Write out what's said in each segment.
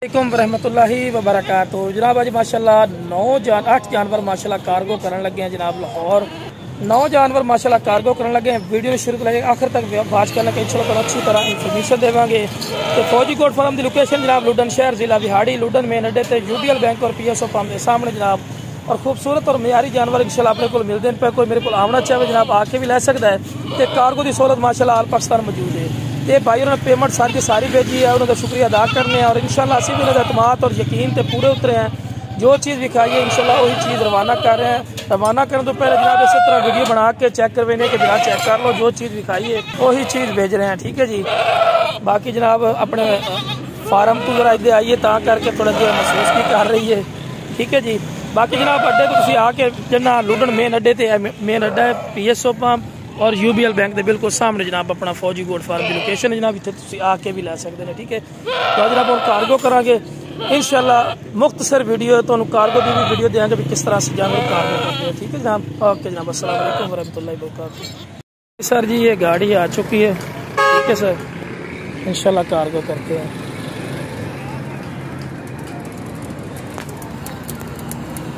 रहमतुल्लाहि व बरकातुहू। जनाब अज माशाल्लाह 8 जानवर माशाल्लाह कार्गो करन लगे हैं जनाब लाहौर। 9 जानवर माशाल्लाह कार्गो करन लगे हैं। वीडियो शुरू कर आखिर तक वाच करने के इंशाल्लाह अच्छी तरह इन्फॉर्मेशन देवांगे। तो फौजी कोर्ट फार्म की लोकेशन जनाब लुडन शहर जिला बिहाड़ी लुडन मेन अड्डे से यूबीएल बैंक और PSO पंप के सामने जनाब। और खूबसूरत और मयारी जानवर इंशाल्लाह अपने को मिलते हैं पे कोई मेरे को आना चाहे जनाब आके भी लै सकता है। तो कार्गो की सहूलत माशाल्लाह आल पाकिस्तान मौजूद है। ये भाई उन्होंने पेमेंट सारी सारी भेजी है, उन्होंने शुक्रिया अदा करने हैं और इंशाल्लाह असी भी उन्होंने अतमाद और यकीन पे पूरे उतरे हैं। जो चीज़ दिखाई है इंशाल्लाह वही चीज़ रवाना कर रहे हैं। रवाना करने तो पहले जनाब इसी तरह वीडियो बना के चेक करवाने के बिना चेक कर लो, जो चीज़ दिखाई है वही चीज़ भेज रहे हैं। ठीक है जी। बाकी जनाब अपने फार्म तो जरा इधर आइए ता करके थोड़ा जो महसूस भी कर रही है। ठीक है जी। बाकी जनाब अड्डे तो तुम आके जना लुडन मेन अड्डे से मेन अड्डा है PSO पंप और यूबीएल बैंक के बिल्कुल सामने जनाब अपना फौजी गोट फार्म की लोकेशन है जनाब। इतने आके भी लै सकते हैं। ठीक है। तो जनाब हम कार्गो करांगे इंशाल्लाह मुख्तसर वीडियो तो कार्गो की भी वीडियो देंगे भी किस तरह से जानवर कार्गो करते हैं। ठीक है जनाब। ओके जनाब अस्सलाम वालेकुम वरहमतुल्लाहि वबरकातुहू। सर जी ये गाड़ी आ चुकी है। ठीक है सर। इंशाल्लाह कार्गो करते हैं।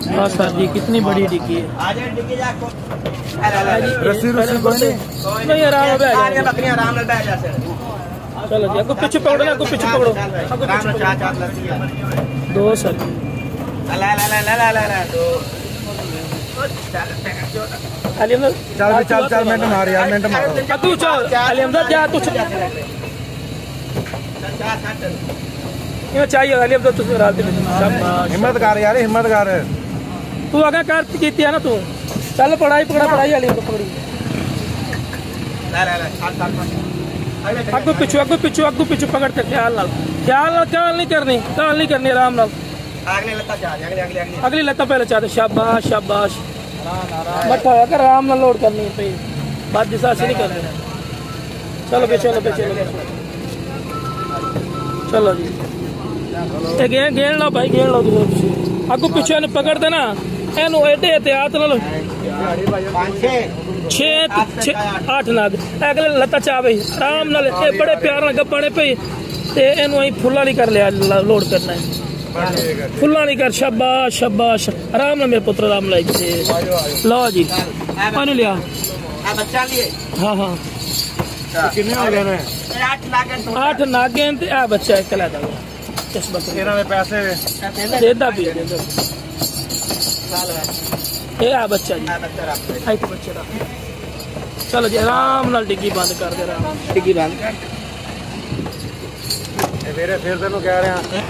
हाँ सर जी कितनी बड़ी डिग्गी है। नहीं आराम चलो जी। आपको पीछे पकड़ो ना, आपको पीछे पकड़ो, दो सर चल मिनट मार यार मिनट मार तू चल अलीमदद जा तू चाहिए अलीमदद तू हिम्मत कर यार हिम्मत कर तू आगे कर की है ना तू चल पढ़ाई पकड़ा पढ़ाई अलीमदद पकड़ी अगू पिछू पकड़ते ख्याल नहीं करनी आराम नाल अगली लत्ता पहले चाहते शाबाश शाबाश मठा होया कर आराम नाल लोड करनी पे बात दिशा से नहीं करनी। चलो पे चलो जी गेड़ लो भाई गेड़ लो अगू पिछू इन पकड़ देना एनू एडे एहतियात नाल 6-8 नाग अगले लत्ता चावे आराम नाल बड़े प्यार नाल गप्पाने पे ते एनू अहीं फुल्ला नहीं कर लिया लोड करना है फुल्ला नहीं कर शाबाश शाबाश आराम नाल मेरे पुत्र आराम लाइक से लो जी पानी लिया हाँ कितने हो गए 8 नागे ते आ बच्चा एक ला दा इस बकरे में पैसे देदा भी ये आ बच्चा जी आई तो बच्चे दा चलो जी आराम नाल डिग्गी बंद कर दे डिग्गी बंद कर फिर तेन कह रहे हैं